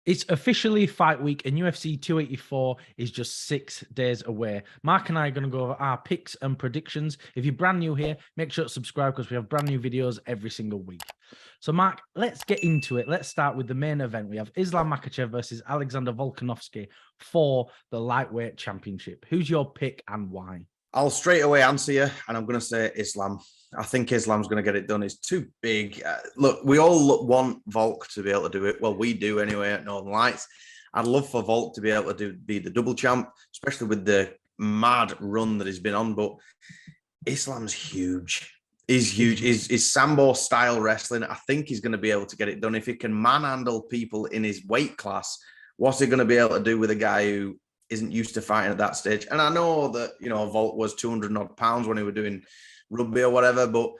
It's officially fight week, and UFC 284 is just 6 days away. Mark and I are going to go over our picks and predictions. If you're brand new here, make sure to subscribe because we have brand new videos every single week. So, Mark, let's get into it. Let's start with the main event. We have Islam Makhachev versus Alexander Volkanovski for the lightweight championship. Who's your pick and why? I'll straight away answer you, and I'm going to say Islam. I think Islam's going to get it done. It's too big. Look, we all want Volk to be able to do it. Well, we do anyway at Northernlights. I'd love for Volk to be able to be the double champ, especially with the mad run that he's been on. But Islam's huge. He's huge. His Sambo style wrestling, I think he's going to be able to get it done. If he can manhandle people in his weight class, what's he going to be able to do with a guy who isn't used to fighting at that stage? And I know that, Volk was 200 odd pounds when he was doing rugby or whatever, but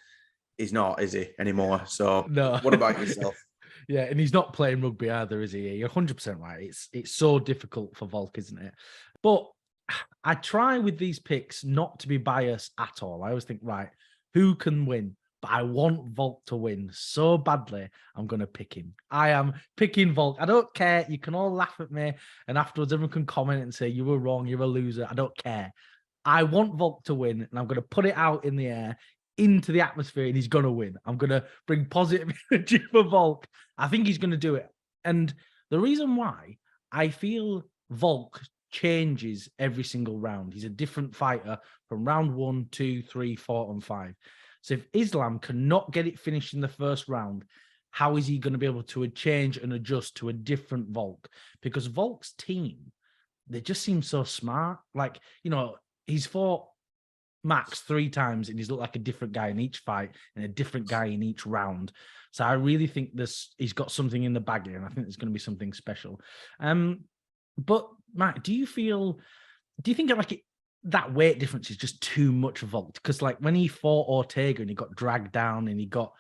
he's not, is he, anymore? So no. What about yourself? Yeah, and he's not playing rugby either, is he? You're 100% right. It's so difficult for Volk, isn't it? But I try with these picks not to be biased at all. I always think, right, who can win? But I want Volk to win so badly, I'm going to pick him. I am picking Volk. I don't care. You can all laugh at me, and afterwards everyone can comment and say, you were wrong, you're a loser. I don't care. I want Volk to win, and I'm going to put it out in the air, into the atmosphere, and he's going to win. I'm going to bring positive energy for Volk. I think he's going to do it. And the reason why, I feel Volk changes every single round. He's a different fighter from round 1, 2, 3, 4, and 5. So if Islam cannot get it finished in the first round, how is he going to be able to change and adjust to a different Volk? Because Volk's team, they just seem so smart. Like, he's fought Max 3 times and he's looked like a different guy in each fight and a different guy in each round. So I really think he's got something in the bag here, and I think there's going to be something special. But Matt, do you think that weight difference is just too much Volk? Because like when he fought Ortega and he got dragged down and he got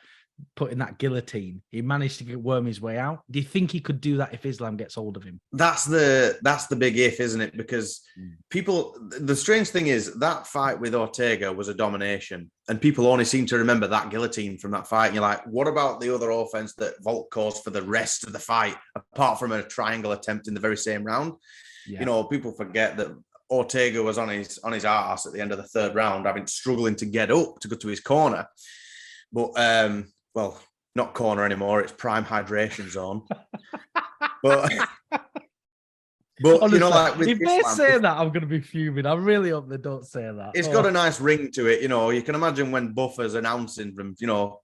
put in that guillotine, he managed to worm his way out. Do you think he could do that if Islam gets hold of him? That's the big if, isn't it? Because the strange thing is that fight with Ortega was a domination, and people only seem to remember that guillotine from that fight. And you're like, what about the other offense that Volk caused for the rest of the fight, apart from a triangle attempt in the very same round? Yeah. People forget that Ortega was on his arse at the end of the 3rd round, struggling to get up to go to his corner. But well, not corner anymore. It's prime hydration zone. but honestly, with if they say that, I'm going to be fuming. I really hope they don't say that. It's got a nice ring to it. You can imagine when Buffer's announcing from,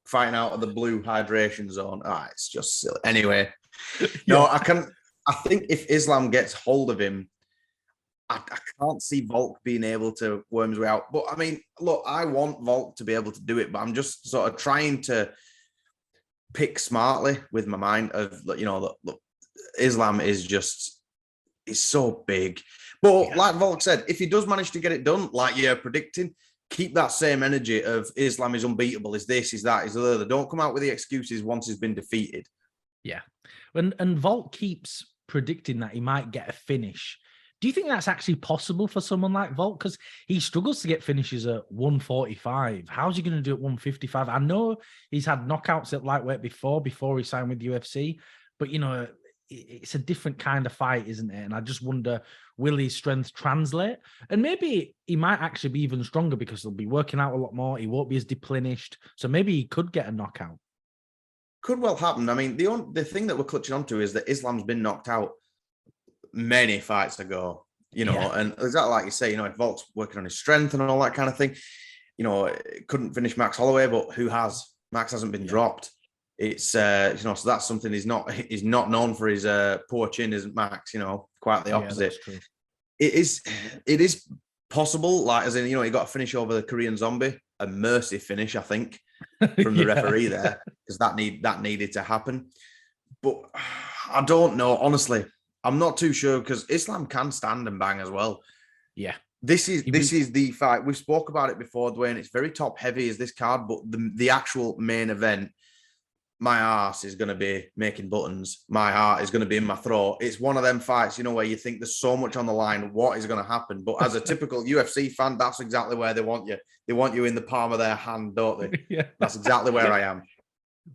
fighting out of the blue hydration zone. It's just silly. Anyway, no, I think if Islam gets hold of him, I can't see Volk being able to worm his way out. But look, I want Volk to be able to do it, but I'm just sort of trying to pick smartly with my mind of, look, Islam is so big. But like Volk said, if he does manage to get it done, like you're predicting, keep that same energy of Islam is unbeatable, is this, is that, is the other. Don't come out with the excuses once he's been defeated. Yeah. And Volk keeps predicting that he might get a finish. Do you think that's actually possible for someone like Volk? Because he struggles to get finishes at 145. How's he going to do at 155? I know he's had knockouts at lightweight before he signed with UFC, but, it's a different kind of fight, isn't it? And I just wonder, will his strength translate? And maybe he might actually be even stronger because he'll be working out a lot more. He won't be as deplenished. So maybe he could get a knockout. Could well happen. The thing that we're clutching onto is that Islam's been knocked out many fights ago, and exactly like you say, if Volk's working on his strength and all that kind of thing, couldn't finish Max Holloway, but who has? Max hasn't been dropped. It's so that's something he's not known for. His poor chin, isn't Max? Quite the opposite. It is possible, like as in, he got a finish over the Korean Zombie, a mercy finish, I think, from the referee there, because that needed to happen. But I don't know, honestly. I'm not too sure, because Islam can stand and bang as well. Yeah. This is the fight. We've spoke about it before, Dwain. It's very top heavy as this card, but the actual main event, my arse is going to be making buttons. My heart is going to be in my throat. It's one of them fights, where you think there's so much on the line. What is going to happen? But as a typical UFC fan, that's exactly where they want you. They want you in the palm of their hand, don't they? Yeah. That's exactly where I am.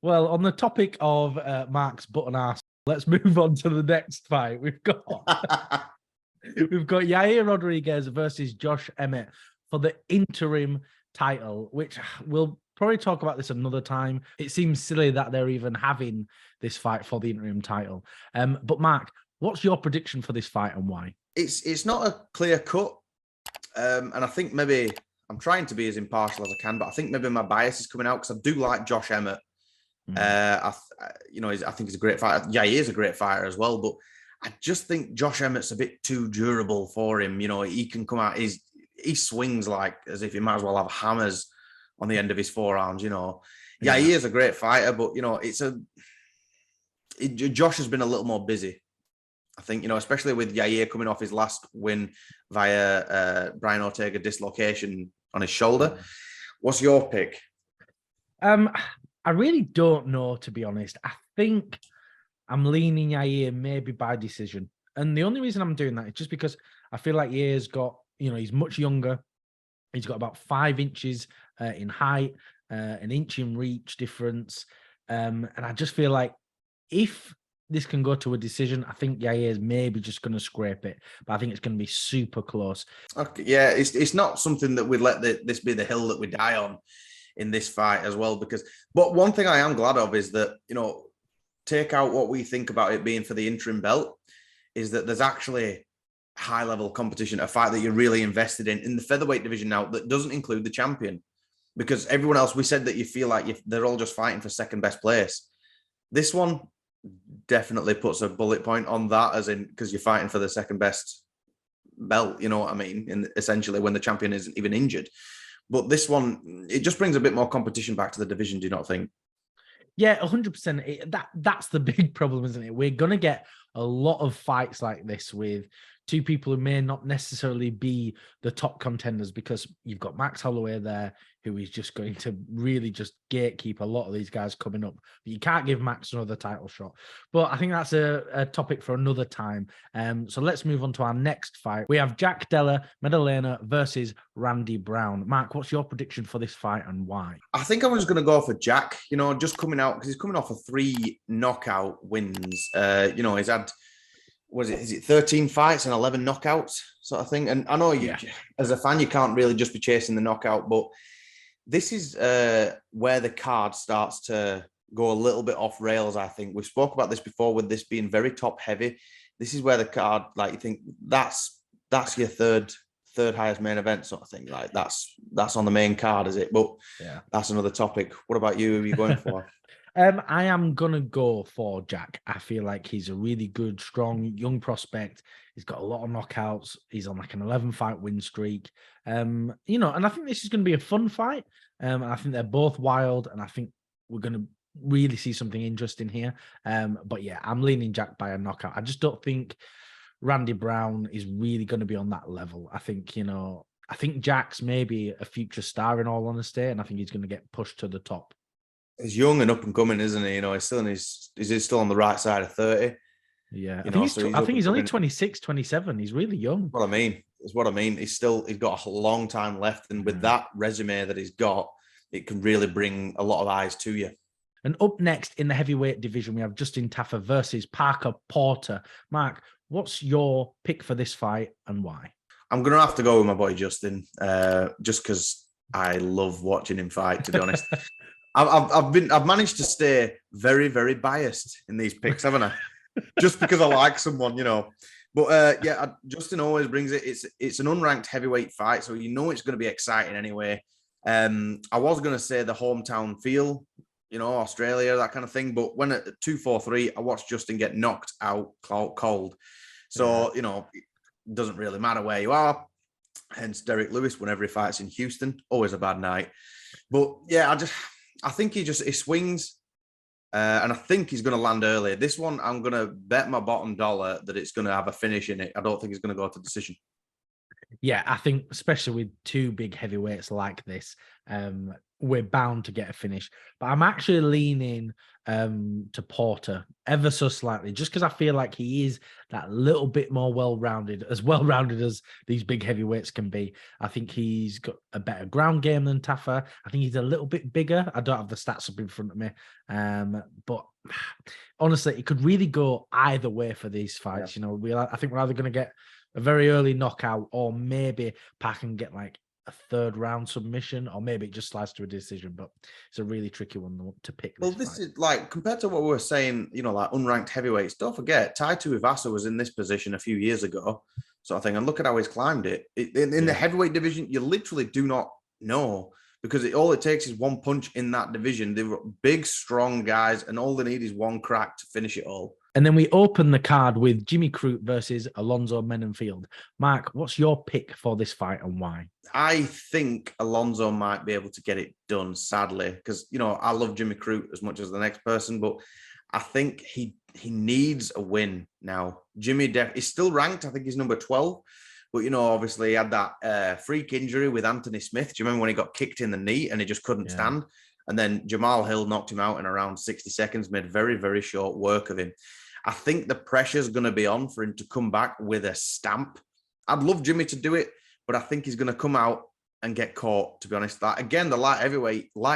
Well, on the topic of Mark's button arse, Let's move on to the next fight. We've got Yair Rodriguez versus Josh Emmett for the interim title, which we'll probably talk about this another time. It seems silly that they're even having this fight for the interim title. But Mark, what's your prediction for this fight and why? It's not a clear cut. And I think maybe I'm trying to be as impartial as I can, but I think maybe my bias is coming out because I do like Josh Emmett. I think he's a great fighter. Yeah, he is a great fighter as well, but I just think Josh Emmett's a bit too durable for him. He can come out, he swings like as if he might as well have hammers on the end of his forearms, Yeah, he is a great fighter, but Josh has been a little more busy. I think, especially with Yair coming off his last win via Brian Ortega dislocation on his shoulder. What's your pick? I really don't know, to be honest. I think I'm leaning Yair maybe by decision. And the only reason I'm doing that is just because I feel like Yair's got, he's much younger. He's got about 5 inches in height, an inch in reach difference. And I just feel like if this can go to a decision, I think Yair is maybe just going to scrape it. But I think it's going to be super close. Okay, yeah, it's not something that we'd let this be the hill that we die on in this fight as well. But one thing I am glad of is that, take out what we think about it being for the interim belt, is that there's actually high-level competition, a fight that you're really invested in the featherweight division now that doesn't include the champion. Because everyone else, we said that you feel like they're all just fighting for second best place. This one definitely puts a bullet point on that, as in because you're fighting for the second best belt, you know what I mean? And essentially when the champion isn't even injured. But this one, it just brings a bit more competition back to the division, do you not think? Yeah, 100%. That's the big problem, isn't it? We're going to get a lot of fights like this with 2 people who may not necessarily be the top contenders, because you've got Max Holloway there, who is just going to really just gatekeep a lot of these guys coming up. But you can't give Max another title shot. But I think that's a topic for another time. So let's move on to our next fight. We have Jack Della, Maddalena versus Randy Brown. Mark, what's your prediction for this fight and why? I think I was going to go for Jack, just coming out, because he's coming off of 3 knockout wins. He's had, is it 13 fights and 11 knockouts sort of thing? And I know as a fan, you can't really just be chasing the knockout, but this is where the card starts to go a little bit off rails, I think. We've spoke about this before with this being very top heavy. This is where the card, like, you think that's your third highest main event sort of thing. Like that's on the main card, is it? But yeah, that's another topic. What about you? Who are you going for? I am going to go for Jack. I feel like he's a really good, strong, young prospect. He's got a lot of knockouts. He's on like an 11-fight win streak. And I think this is going to be a fun fight. And I think they're both wild, and I think we're going to really see something interesting here. But yeah, I'm leaning Jack by a knockout. I just don't think Randy Brown is really going to be on that level. I think Jack's maybe a future star, in all honesty, and I think he's going to get pushed to the top. He's young and up and coming, isn't he? He's still on the right side of 30. Yeah, I think he's only 26, 27. He's really young. That's what I mean. He's got a long time left. And with that resume that he's got, it can really bring a lot of eyes to you. And up next in the heavyweight division, we have Justin Tafa versus Parker Porter. Mark, what's your pick for this fight and why? I'm going to have to go with my boy Justin, just because I love watching him fight, to be honest. I've managed to stay very, very biased in these picks, haven't I? Just because I like someone, But Justin always brings it. It's an unranked heavyweight fight, so it's going to be exciting anyway. I was going to say the hometown feel, Australia, that kind of thing. But when at 2-4-3, I watched Justin get knocked out cold. So, it doesn't really matter where you are. Hence Derek Lewis, whenever he fights in Houston, always a bad night. But yeah, I think he swings, and I think he's going to land early. This one, I'm going to bet my bottom dollar that it's going to have a finish in it. I don't think it's going to go to decision. Yeah, I think especially with 2 big heavyweights like this, we're bound to get a finish. But I'm actually leaning to Porter ever so slightly, just because I feel like he is that little bit more well-rounded as these big heavyweights can be. I think he's got a better ground game than Tafa. I think he's a little bit bigger. I don't have the stats up in front of me. But honestly, it could really go either way for these fights. Yeah. You know, I think we're either going to get a very early knockout, or maybe Pac can get like a third round submission, or maybe it just slides to a decision. But it's a really tricky one to pick. Well, this is like, compared to what we were saying, you know, like unranked heavyweights, don't forget, Tai Tuivasa was in this position a few years ago, sort of thing. And look at how he's climbed it. In the heavyweight division, you literally do not know, because all it takes is one punch in that division. They're big, strong guys, and all they need is one crack to finish it all. And then we open the card with Jimmy Crute versus Alonzo Menifield. Mark, what's your pick for this fight and why? I think Alonzo might be able to get it done, sadly, because, you know, I love Jimmy Crute as much as the next person, but I think he needs a win now. Jimmy is still ranked. I think he's number 12. But, you know, obviously he had that freak injury with Anthony Smith. Do you remember when he got kicked in the knee and he just couldn't stand? And then Jamal Hill knocked him out in around 60 seconds, made very, very short work of him. I think the pressure's going to be on for him to come back with a stamp. I'd love Jimmy to do it, but I think he's going to come out and get caught, to be honest. That, again, the light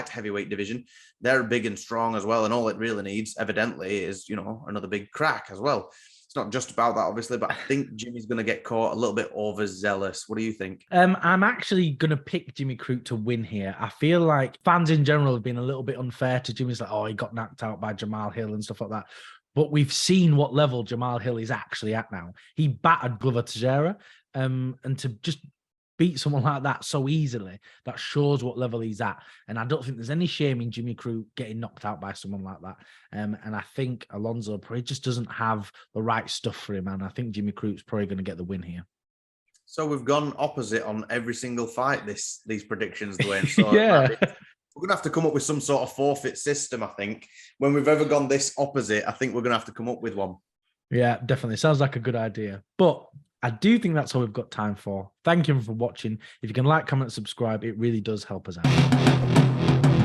heavyweight division, they're big and strong as well. And all it really needs, evidently, is, you know, another big crack as well. It's not just about that, obviously, but I think Jimmy's going to get caught a little bit overzealous. What do you think? I'm actually going to pick Jimmy Crute to win here. I feel like fans in general have been a little bit unfair to Jimmy's, like, oh, he got knocked out by Jamal Hill and stuff like that. But we've seen what level Jamal Hill is actually at now. He battered Glover Teixeira, and to just beat someone like that so easily, that shows what level he's at. And I don't think there's any shame in Jimmy Crute getting knocked out by someone like that. And I think Alonzo probably just doesn't have the right stuff for him. And I think Jimmy Crute's probably going to get the win here. So we've gone opposite on every single fight, these predictions, Dwayne. So yeah. We're going to have to come up with some sort of forfeit system, I think. When we've ever gone this opposite, I think we're going to have to come up with one. Yeah, definitely. Sounds like a good idea. But I do think that's all we've got time for. Thank you for watching. If you can like, comment, subscribe, it really does help us out.